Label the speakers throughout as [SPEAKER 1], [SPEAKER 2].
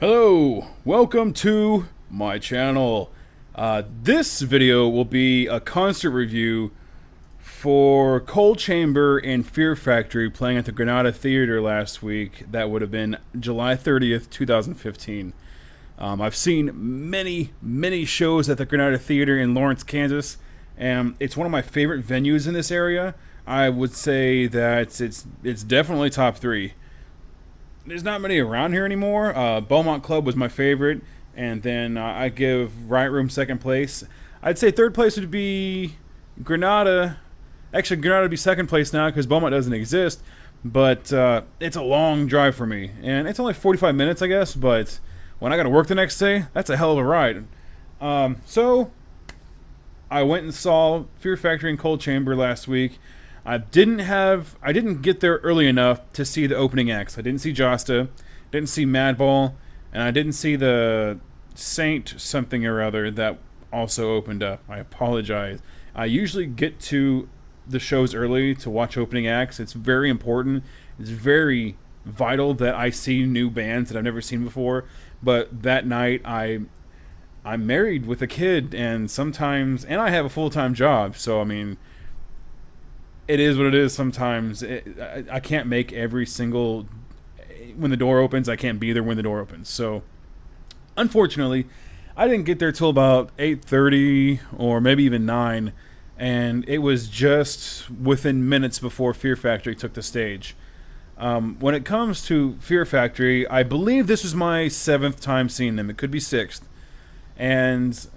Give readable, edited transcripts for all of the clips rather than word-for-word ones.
[SPEAKER 1] Hello, welcome to my channel. This video will be a concert review for Cold Chamber and Fear Factory playing at the Granada Theater last week. That would have been July 30th, 2015. I've seen many shows at the Granada Theater in Lawrence, Kansas, and it's one of my favorite venues in this area. I would say that it's definitely top three. There's not many around here anymore. Beaumont Club was my favorite, and then I give Riot Room second place. I'd say third place would be Granada. Actually, Granada would be second place now because Beaumont doesn't exist, but it's a long drive for me, and it's only 45 minutes, I guess, but when I got to work the next day, that's a hell of a ride. So I went and saw Fear Factory and Cold Chamber last week. I didn't get there early enough to see the opening acts. I didn't see Josta, didn't see Madball, and I didn't see the Saint something or other that also opened up. I apologize. I usually get to the shows early to watch opening acts. It's very important. It's very vital that I see new bands that I've never seen before. But that night, I'm married with a kid, and I have a full-time job. So I mean, it is what it is sometimes. I can't make every single... When the door opens, I can't be there when the door opens. So, unfortunately, I didn't get there till about 8:30 or maybe even 9. And it was just within minutes before Fear Factory took the stage. When it comes to Fear Factory, I believe this was my 7th time seeing them. It could be 6th. And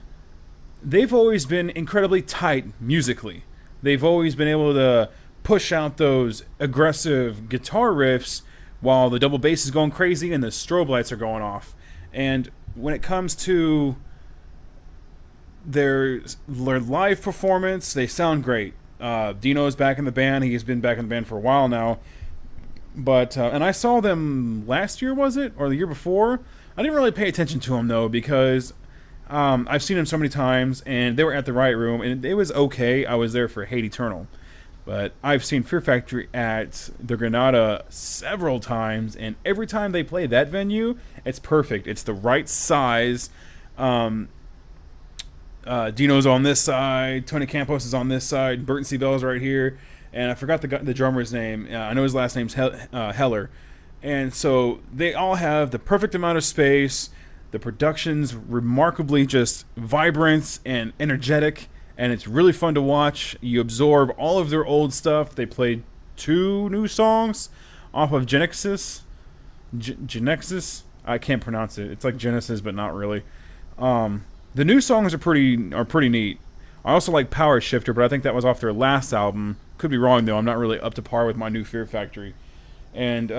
[SPEAKER 1] they've always been incredibly tight musically. They've always been able to push out those aggressive guitar riffs while the double bass is going crazy and the strobe lights are going off. And when it comes to their live performance, they sound great. Dino's back in the band. He's been back in the band for a while now. But and I saw them last year, was it? Or the year before? I didn't really pay attention to them, though, because... I've seen them so many times, and they were at the Riot Room, and it was okay. I was there for Hate Eternal. But I've seen Fear Factory at the Granada several times, and every time they play that venue, it's perfect. It's the right size. Dino's on this side, Tony Campos is on this side, Burton C. Bell's right here, and I forgot the drummer's name. I know his last name's Heller. And so they all have the perfect amount of space. The production's remarkably just vibrant and energetic, and it's really fun to watch. You absorb all of their old stuff. They played 2 new songs off of Genexus. Genexus? I can't pronounce it. It's like Genesis, but not really. The new songs are pretty neat. I also like Power Shifter, but I think that was off their last album. Could be wrong, though. I'm not really up to par with my new Fear Factory. And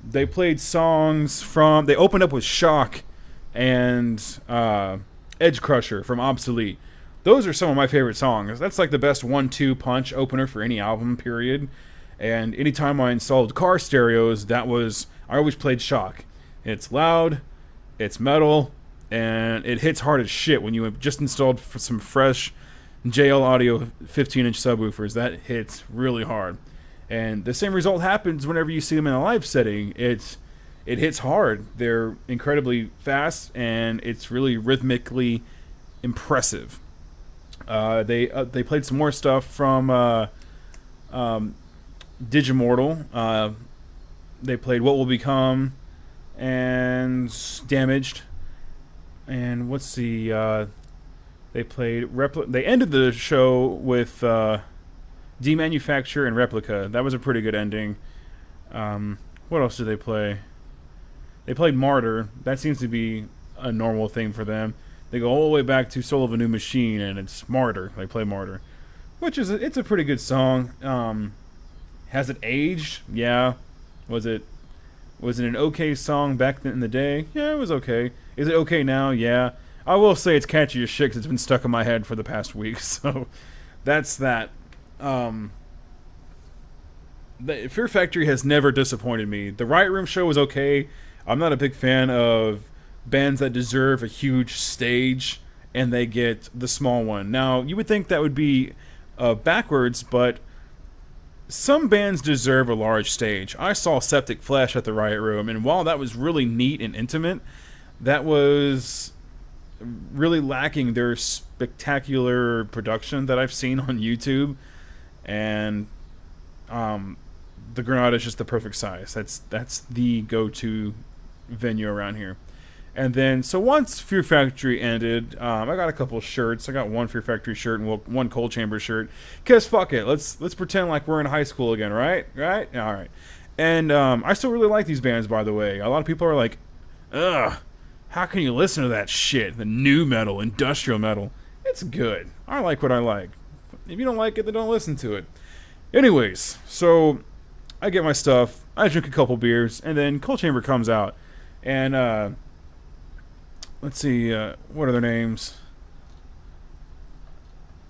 [SPEAKER 1] they played songs from... They opened up with Shock and Edge Crusher from Obsolete. Those are some of my favorite songs. That's like the best 1-2 punch opener for any album, period. And anytime I installed car stereos, I always played Shock. It's loud, it's metal, and it hits hard as shit when you have just installed some fresh JL Audio 15-inch subwoofers. That hits really hard. And the same result happens whenever you see them in a live setting. It hits hard. They're incredibly fast, and it's really rhythmically impressive. They played some more stuff from Digimortal. They played What Will Become and Damaged. And what's the... they played... They ended the show with Demanufacture and Replica. That was a pretty good ending. What else did they play? They played Martyr. That seems to be a normal thing for them. They go all the way back to Soul of a New Machine, and it's Martyr. They play Martyr, which is it's a pretty good song. Has it aged? Yeah. Was it an okay song back in the day? Yeah, it was okay. Is it okay now? Yeah. I will say it's catchy as shit 'cause it's been stuck in my head for the past week. So that's that. The Fear Factory has never disappointed me. The Riot Room show was okay. I'm not a big fan of bands that deserve a huge stage and they get the small one. Now, you would think that would be backwards, but some bands deserve a large stage. I saw Septic Flesh at the Riot Room, and while that was really neat and intimate, that was really lacking their spectacular production that I've seen on YouTube, and the Granada is just the perfect size. That's the go-to venue around here. And then, so once Fear Factory ended, I got a couple shirts. I got one Fear Factory shirt and one Cold Chamber shirt. Cause fuck it, let's pretend like we're in high school again, right? Right? All right. And I still really like these bands, by the way. A lot of people are like, ugh, how can you listen to that shit? The new metal, industrial metal. It's good. I like what I like. If you don't like it, then don't listen to it. Anyways, so I get my stuff. I drink a couple beers, and then Cold Chamber comes out, and let's see, what are their names?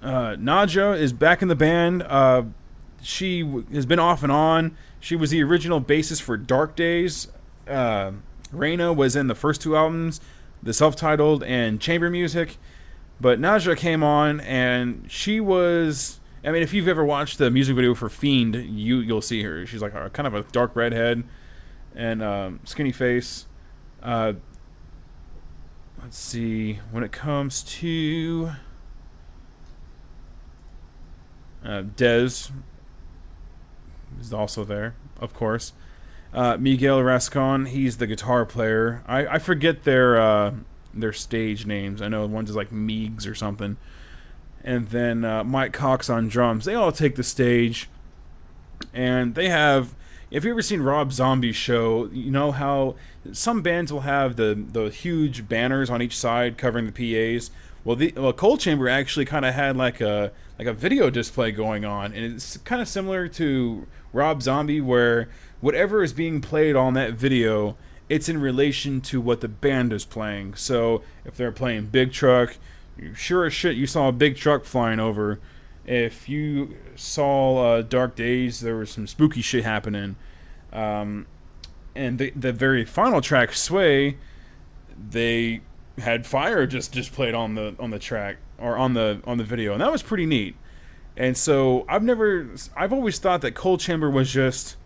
[SPEAKER 1] Nadja is back in the band. She has been off and on. She was the original bassist for Dark Days. Reina was in the first two albums, the self-titled and chamber music. But Nadja came on, and she was... I mean, if you've ever watched the music video for Fiend, you'll see her. She's like kind of a dark redhead and skinny face. Let's see. When it comes to Dez is also there, of course. Miguel Rascon, he's the guitar player. I forget their stage names. I know one's like Meigs or something. And then Mike Cox on drums. They all take the stage, and they have... If you've ever seen Rob Zombie's show, you know how some bands will have the huge banners on each side covering the PAs. Well, Cold Chamber actually kind of had like a video display going on, and it's kind of similar to Rob Zombie, where whatever is being played on that video, it's in relation to what the band is playing. So if they're playing Big Truck, sure as shit you saw a big truck flying over. If you saw Dark Days, there was some spooky shit happening. And the very final track, Sway, they had fire just played on the track or on the video, and that was pretty neat. And so I've always thought that Cold Chamber was just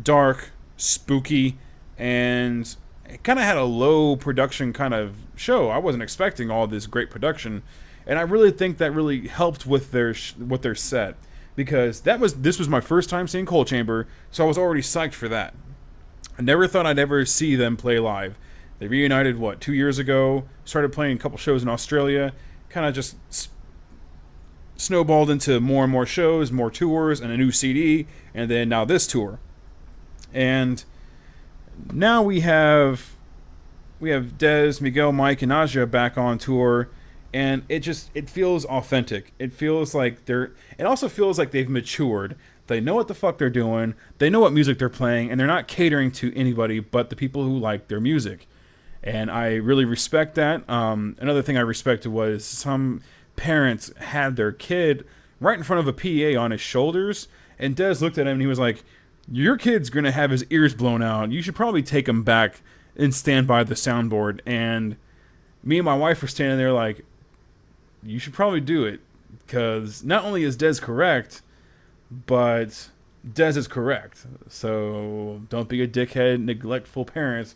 [SPEAKER 1] dark, spooky, and it kind of had a low production kind of show. I wasn't expecting all this great production, and I really think that really helped with their set, because this was my first time seeing Cold Chamber, so I was already psyched for that. I never thought I'd ever see them play live. They reunited 2 years ago, started playing a couple shows in Australia, kind of just snowballed into more and more shows, more tours, and a new CD, and then now this tour. And now we have Dez, Miguel, Mike, and Nadja back on tour, and it feels authentic. It feels like it also feels like they've matured. They know what the fuck they're doing. They know what music they're playing, and they're not catering to anybody but the people who like their music. And I really respect that. Another thing I respected was some parents had their kid right in front of a PA on his shoulders, and Dez looked at him and he was like, "Your kid's gonna have his ears blown out. You should probably take him back and stand by the soundboard." And me and my wife were standing there like, "You should probably do it, because not only is Dez correct, but Dez is correct. So don't be a dickhead, neglectful parent,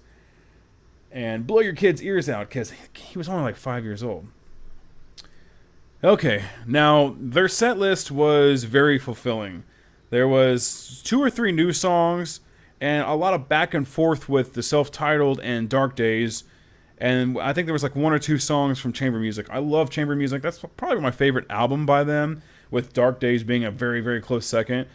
[SPEAKER 1] and blow your kid's ears out," because he was only like 5 years old. Okay, now their set list was very fulfilling. There was 2 or 3 new songs, and a lot of back and forth with the self-titled and Dark Days. And I think there was 1 or 2 songs from chamber music. I love chamber music. That's probably my favorite album by them, with Dark Days being a very, very close second.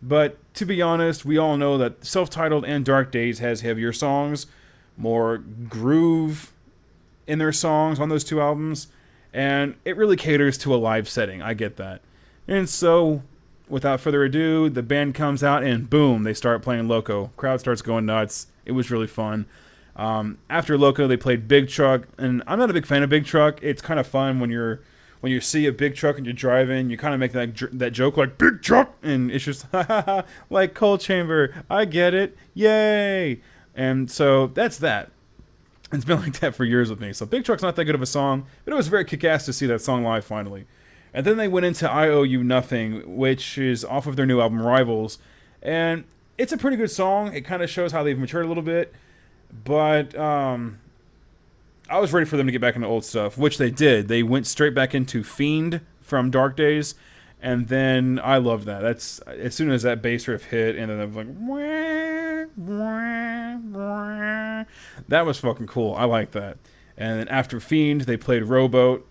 [SPEAKER 1] But to be honest, we all know that self-titled and Dark Days has heavier songs, more groove in their songs on those 2 albums, and it really caters to a live setting. I get that. And so, without further ado, the band comes out and boom, they start playing Loco. Crowd starts going nuts. It was really fun. After Loco, they played Big Truck, and I'm not a big fan of Big Truck. It's kind of fun when you see a big truck and you're driving, you kind of make that joke like, "Big Truck," and it's just like Cold Chamber. I get it. Yay! And so that's that. It's been like that for years with me. So Big Truck's not that good of a song, but it was very kick-ass to see that song live finally. And then they went into I Owe You Nothing, which is off of their new album Rivals. And it's a pretty good song. It kind of shows how they've matured a little bit. But I was ready for them to get back into old stuff, which they did. They went straight back into Fiend from Dark Days, and then I loved that. That's as soon as that bass riff hit, and then I was like, wah, wah, wah. That was fucking cool. I like that. And then after Fiend, they played Rowboat.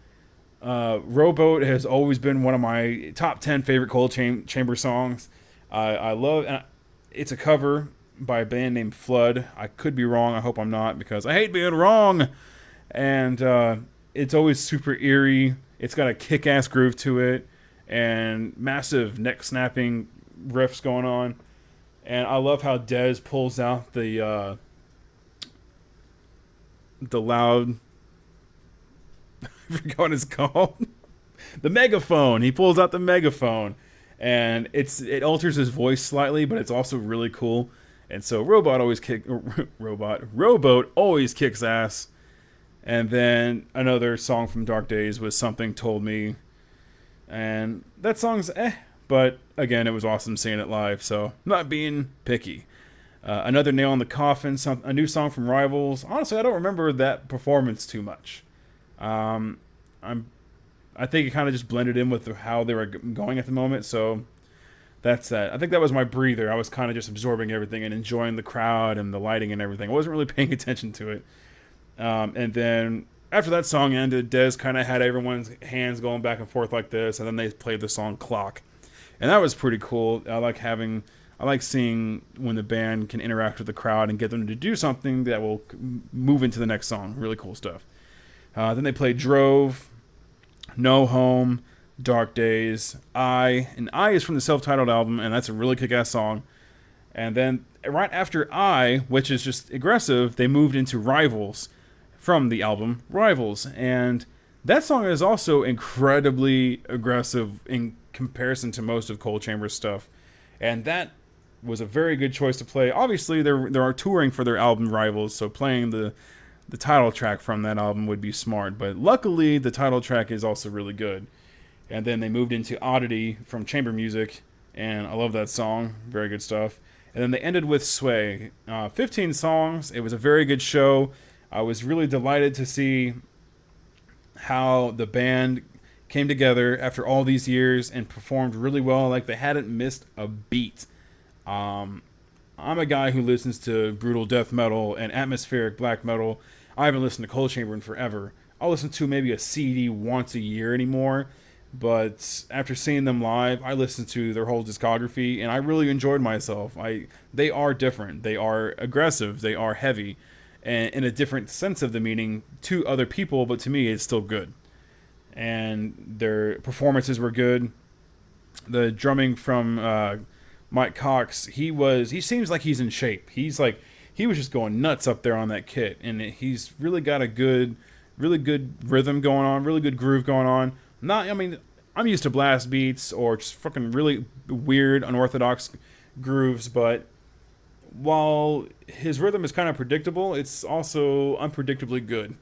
[SPEAKER 1] Rowboat has always been one of my top 10 favorite Cold Chamber songs. I love, and it's a cover by a band named Flood. I could be wrong. I hope I'm not, because I hate being wrong. And it's always super eerie. It's got a kick-ass groove to it, and massive neck-snapping riffs going on. And I love how Dez pulls out the loud... I forgot what it's called. The megaphone. He pulls out the megaphone, and it alters his voice slightly, but it's also really cool. And so Rowboat always kicks ass. And then another song from Dark Days was Something Told Me, and that song's but again, it was awesome seeing it live, so not being picky. Another nail in the coffin, a new song from Rivals. Honestly, I don't remember that performance too much. I think it kind of just blended in with how they were going at the moment, so that's that. I think that was my breather. I was kind of just absorbing everything and enjoying the crowd and the lighting and everything. I wasn't really paying attention to it. And then after that song ended, Dez kind of had everyone's hands going back and forth like this, and then they played the song Clock. And that was pretty cool. I like seeing when the band can interact with the crowd and get them to do something that will move into the next song. Really cool stuff. Then they played Drove, No Home, Dark Days, and I is from the self-titled album, and that's a really kick-ass song. And then right after I, which is just aggressive, they moved into Rivals from the album Rivals. And that song is also incredibly aggressive in comparison to most of Cold Chamber's stuff. And that was a very good choice to play. Obviously, they are touring for their album Rivals, so playing the title track from that album would be smart. But luckily, the title track is also really good. And then they moved into Oddity from Chamber Music, and I love that song. Very good stuff. And then they ended with Sway. 15 songs. It was a very good show. I was really delighted to see how the band came together after all these years and performed really well. Like, they hadn't missed a beat. I'm a guy who listens to brutal death metal and atmospheric black metal. I haven't listened to Cold Chamber in forever. I'll listen to maybe a CD once a year anymore. But after seeing them live, I listened to their whole discography, and I really enjoyed myself. They are different. They are aggressive. They are heavy, and in a different sense of the meaning to other people, but to me, it's still good. And their performances were good. The drumming from Mike Cox, he seems like he's in shape. He was just going nuts up there on that kit, and he's really got a really good rhythm going on, really good groove going on. I'm used to blast beats or just fucking really weird, unorthodox grooves, but while his rhythm is kind of predictable, it's also unpredictably good.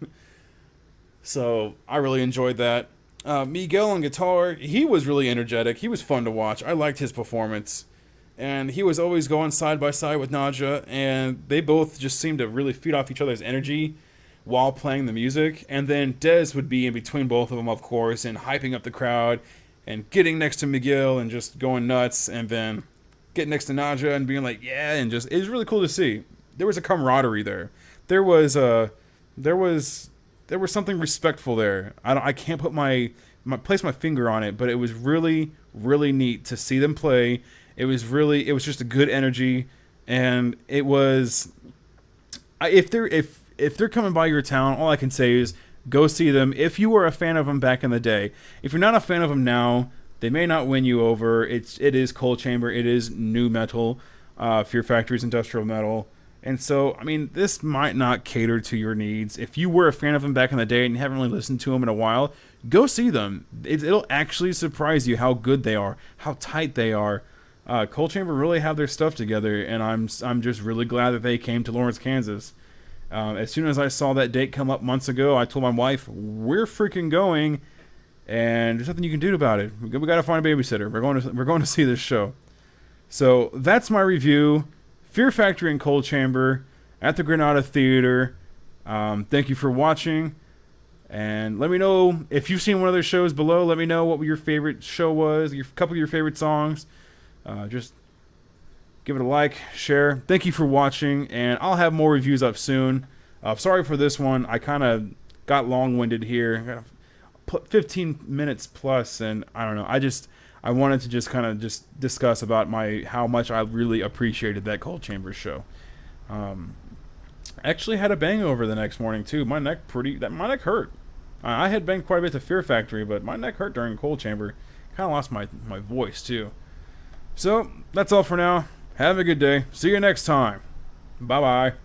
[SPEAKER 1] So I really enjoyed that. Miguel on guitar, he was really energetic. He was fun to watch. I liked his performance. And he was always going side by side with Nadja, and they both just seemed to really feed off each other's energy while playing the music. And then Dez would be in between both of them, of course, and hyping up the crowd and getting next to Miguel and just going nuts, and then getting next to Nadja and being like, yeah, and just, it was really cool to see. There was a camaraderie there. There was something respectful there. I can't put place my finger on it, but it was really, really neat to see them play. It was just a good energy, and it was, if they're coming by your town, all I can say is go see them. If you were a fan of them back in the day, if you're not a fan of them now, they may not win you over. It is Cold Chamber. It is new metal. Fear Factory's industrial metal. And so, this might not cater to your needs. If you were a fan of them back in the day and you haven't really listened to them in a while, go see them. It'll actually surprise you how good they are, how tight they are. Cold Chamber really have their stuff together, and I'm just really glad that they came to Lawrence, Kansas. As soon as I saw that date come up months ago, I told my wife, we're freaking going, and there's nothing you can do about it. We got to find a babysitter. We're going to see this show. So that's my review. Fear Factory and Cold Chamber at the Granada Theater. Thank you for watching. And let me know if you've seen one of their shows below. Let me know what your favorite show was, a couple of your favorite songs. Just give it a like, share. Thank you for watching, and I'll have more reviews up soon. Sorry for this one. I kind of got long-winded here. 15 minutes plus, and I don't know. I wanted to just kind of just discuss about how much I really appreciated that Cold Chamber show. Actually had a bangover the next morning too. My neck hurt. I had been quite a bit to Fear Factory, but my neck hurt during Cold Chamber. Kind of lost my voice too. So that's all for now. Have a good day. See you next time. Bye bye.